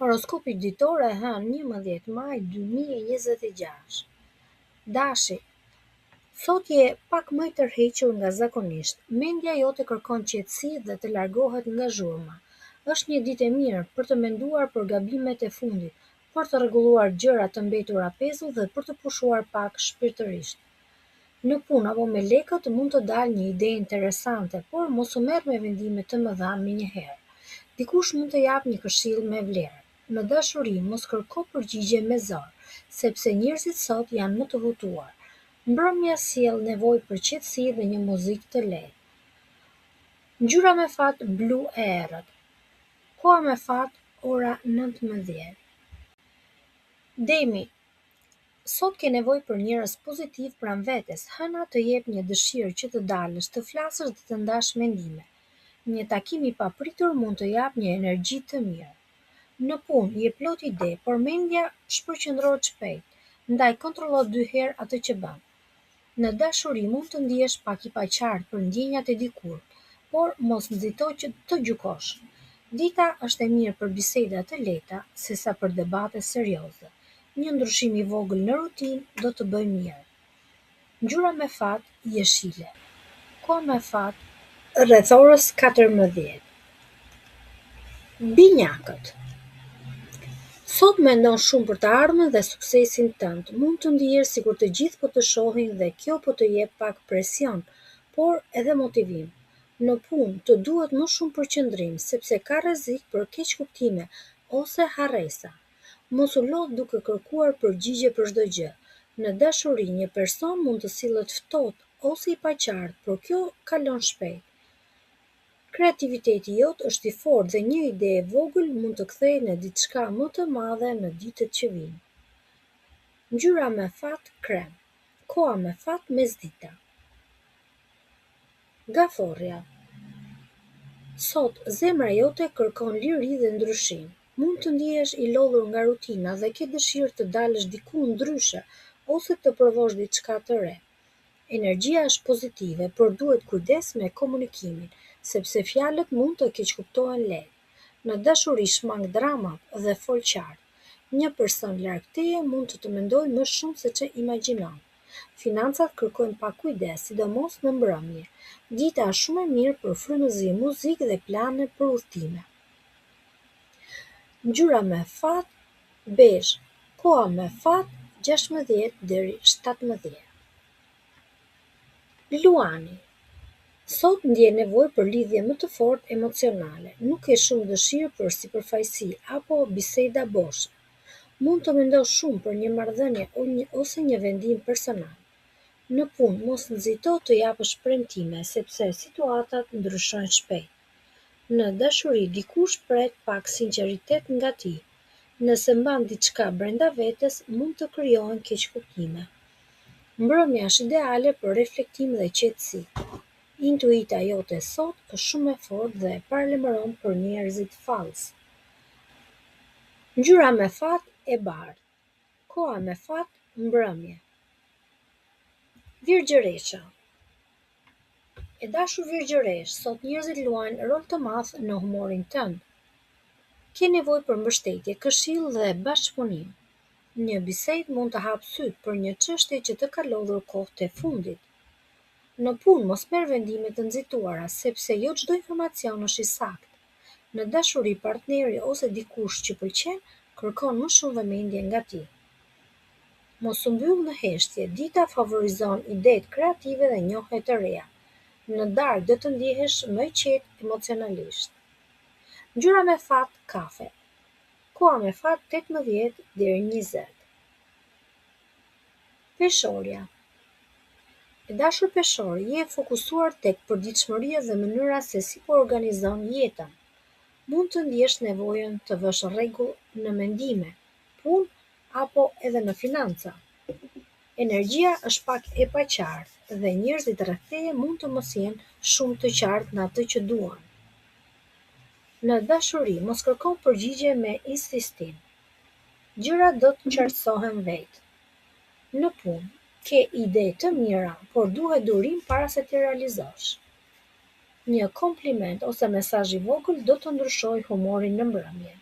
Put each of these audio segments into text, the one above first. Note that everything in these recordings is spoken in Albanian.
Horoskopi ditore hënë 11 maj 2026. Dashi, sot je pak më i tërhequr nga zakonisht. Mendja jote kërkon qetësi dhe të largohet nga zhurma. Është një ditë e mirë për të menduar për gabimet e fundit, për të rregulluar gjëra të mbetura pezull dhe për të pushuar pak shpirtërisht. Në punë apo me lekët mund të dalë një ide interesante, por mos u merr me vendime të mëdha menjëherë. Dikush mund të japë një këshill me vlerë. Në dashuri mos kërko përgjigje me zor, sepse njerëzit sot janë më të hutuar. Mbrëmja sjell nevojë për qetësi dhe një muzikë të lehtë. Ngjyra me fat blu e errët. Koha me fat ora 19. Demi, sot ke nevojë për njerëz pozitiv pranë vetes. Hëna të jep një dëshirë që të dalësh, të flasësh dhe të ndash mendime. Një takim i papritur mund të japë një energji të mirë. Në punë je plot ide, por mendja shpërqendrohet shpejt, ndaj kontrollo 2 herë atë që bën. Në dashuri mund të ndihesh pak i paqartë për ndjenjat e dikurt, por mos nxito që të gjykosh. Dita është e mirë për biseda të lehta, sesa për debate serioze. Një ndryshim i vogël në rutinë do të bëjë mirë. Ngjyra me fat jeshile. Koha me fat rreth orës 14. Binjakët. Sot mendon shumë për të ardhmen dhe suksesin tënd. Mund të ndihesh sikur të gjithë po të shohin dhe kjo po të jep pak presion, por edhe motivim. Në punë të duhet më shumë përqendrim, sepse ka rrezik për keqkuptime ose harresa. Mos u lodh duke kërkuar përgjigje për çdo gjë. Në dashuri një person mund të sillet ftohtë ose i paqartë, por kjo kalon shpejt. Kreativiteti jot është i fortë dhe një ide e vogël mund të kthejë në diçka më të madhe në ditët që vijnë. Ngjyra me fat krem. Koha me fat mesdita. Gaforrja. Sot zemra jote kërkon liri dhe ndryshim. Mund të ndihesh i lodhur nga rutina dhe ke dëshirë të dalësh diku ndryshe ose të provosh diçka të re. Energjia është pozitive, por duhet kujdes me komunikimin, sepse fjalët mund të keqkuptohen lehtë. Në dashuri shmang dramat dhe fol qartë. Një person larg teje mund të mendojë më shumë se ç'e imagjinon. Financat kërkojnë pak kujdes, sidomos në mbrëmje. Dita është shumë e mirë për frymëzim, muzikë dhe plane për udhëtime. Ngjyra me fat bezh. Koha me fat 16 deri 17. Luani. Sot ndje nevojë për lidhje më të fortë emocionale, nuk ke shumë dëshirë për sipërfaqësi apo biseda boshe. Mund të mendosh shumë për një marrëdhënie ose një vendim personal. Në punë mos nxito të japësh premtime, sepse situatat ndryshojnë shpejt. Në dashuri dikush pret pak sinqeritet nga ti. Nëse mban diçka brenda vetes, mund të krijohen keqkuptime. Mbrëmja është ideale për reflektim dhe qetësi. Intuita jote sot është shumë e fortë dhe paralajmëron për njerëzit fallës. Ngjyra me fat e bardhë. Koha me fat mbrëmje. Virgjëresha. E dashur virgjëresh, sot njerëzit luajnë rol të madh në humorin tënd. Ke nevojë për mbështetje, këshill dhe bashkëpunim. Një bisedë mund të hapë syt për një çështje që të ka lodhur kohët e fundit. Në punë mos merr vendime të nxituara, sepse jo çdo informacion është i saktë. Në dashuri partneri ose dikush që pëlqen kërkon më shumë vëmendje nga ti. Mos u mbyll në heshtje, dita favorizon idetë kreative dhe njohje të reja. Në darkë do të ndihesh më i qetë emocionalisht. Ngjyra me fat kafe. Koha me fat 18 deri 20. Peshorja. E dashur peshor, je fokusuar tek përditshmëria dhe mënyra se si po organizon jetën. Mund të ndjesh nevojën të vësh rregull në mendime, punë apo edhe në financa. Energjia është pak e paqartë dhe njerëzit rreth teje mund të mos jenë shumë të qartë në atë që duan. Në dashuri mos kërko përgjigje me insistim. Gjërat do të qartësohen vetë. Në punë ke ide të mira, por duhet durim para se t'i realizosh. Një kompliment ose mesazh i vogël do të ndryshojë humorin në mbrëmje.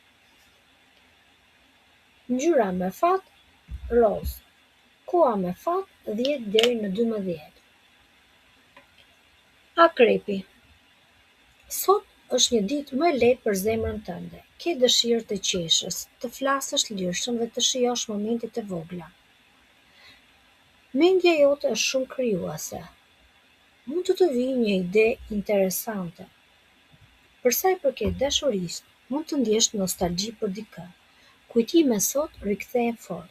Ngjyra me fat roz. Koha me fat 10 deri në 12. Akrepi. Sot është një ditë më e lehtë për zemrën tënde. Ke dëshirë të qeshësh, të flasësh lirshëm dhe të shijosh momentet e vogla. Mendja jote është shumë krijuese. Mund të vijë një ide interesante. Për sa i përket dashurisë, mund të ndjesh nostalgji për dikë. Kujtimet sot rikthehen fort.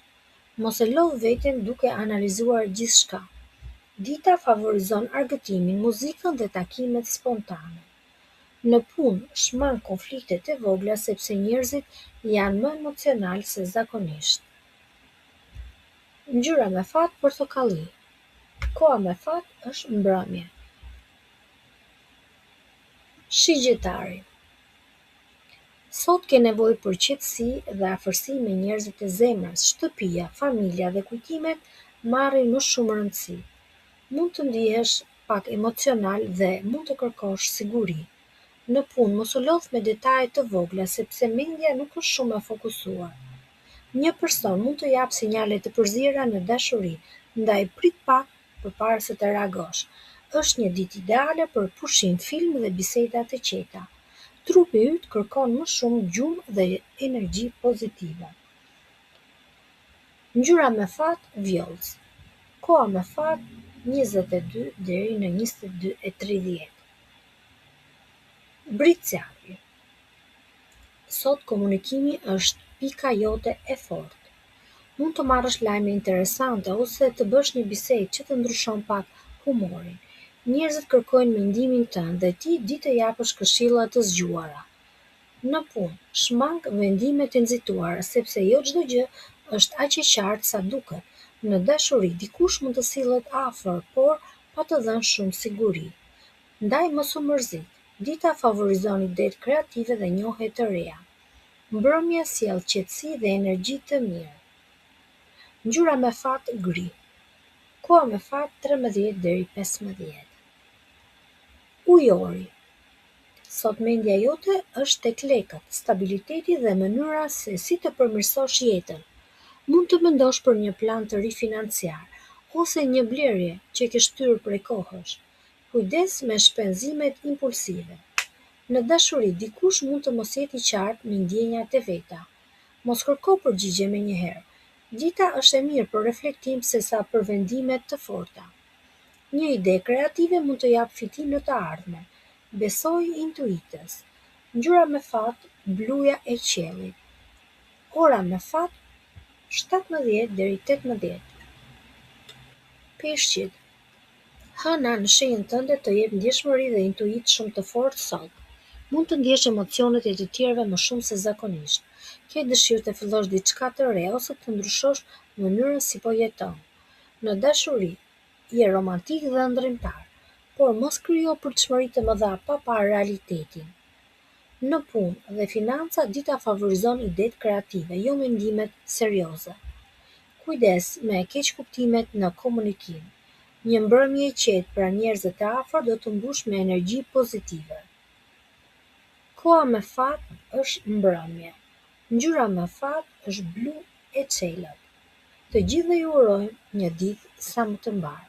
Mos e lodh veten duke analizuar gjithçka. Dita favorizon argëtimin, muzikën dhe takimet spontane. Në punë, shmang konfliktet e vogla sepse njerëzit janë më emocional se zakonisht. Ngjyra me fat portokalli. Koha me fat është mbrëmje. Shigjetari. Sot ke nevojë për qetësi dhe afërsi me njerëzit e zemrës, shtëpia, familja dhe kujtimet marrin më shumë rëndësi. Mund të ndihesh pak emocional dhe mund të kërkosh siguri. Në punë mos u lodh me detaje të vogla sepse mendja nuk është shumë e fokusuar. Një person mund të jap sinjale të përziera në dashuri, ndaj prit pak përpara se të reagosh. Është një ditë ideale për pushim, film dhe biseda të qeta. Trupi yt kërkon më shumë gjumë dhe energji pozitive. Ngjyra me fat vjollc. Koha me fat 22 deri në 22:30. Bricjavi. Sot komunikimi është pika jote e fortë. Mund të marrësh lajme interesante ose të bësh një bisedë që të ndryshon pak humorin. Njerëzit kërkojnë mendimin tënd dhe ti di të japësh këshilla të zgjuara. Në punë, shmang vendime të nxituara sepse jo çdo gjë është aq e qartë sa duket. Në dashuri, dikush mund të sillet afër, por pa të dhënë shumë siguri. Ndaj mos u mërzit. Dita favorizon idetë kreative dhe njohje të reja. Mbrëmja sjell qetësi dhe energji të mirë. Ngjyra me fat gri. Koha me fat 13 deri 15. Ujori. Sot mendja jote është tek lekët, stabiliteti dhe mënyra se si të përmirësosh jetën. Mund të mendosh për një plan të ri financiar ose një blerje që ke shtyrë prej kohësh. Kujdes me shpenzimet impulsive. Në dashuri, dikush mund të mos jetë i qartë me ndjenjat e veta. Mos kërko përgjigje menjëherë. Dita është e mirë për reflektim sesa për vendimet të forta. Një ide kreative mund të jap fitim në të ardhmen. Besoj intuitës. Ngjyra me fat bluja e qiellit. Ora me fat 17 deri 18. Peshqit. Hëna në shenjën tënde të jep ndjeshmëri dhe intuit shumë të fortë sot. Mund të ndjesh emocionet e të tjerëve më shumë se zakonisht. Ke dëshirë të fillosh diçka të re ose të ndryshosh mënyrën si po jeton. Në dashuri, je romantik dhe ëndrrymtar, por mos krijo pritshmëri të mëdha pa parë realitetin. Në punë dhe financa, dita favorizon idetë kreative, jo mendimet serioze. Kujdes me keqkuptimet në komunikim. Një mbrëmje e qetë pra njerëzit e afër do të mbush me energji pozitive. Koha me fat është mbrëmje. Ngjyra me fat është blu e çelët. Të gjithëve ju urojmë një ditë sa më të mbar.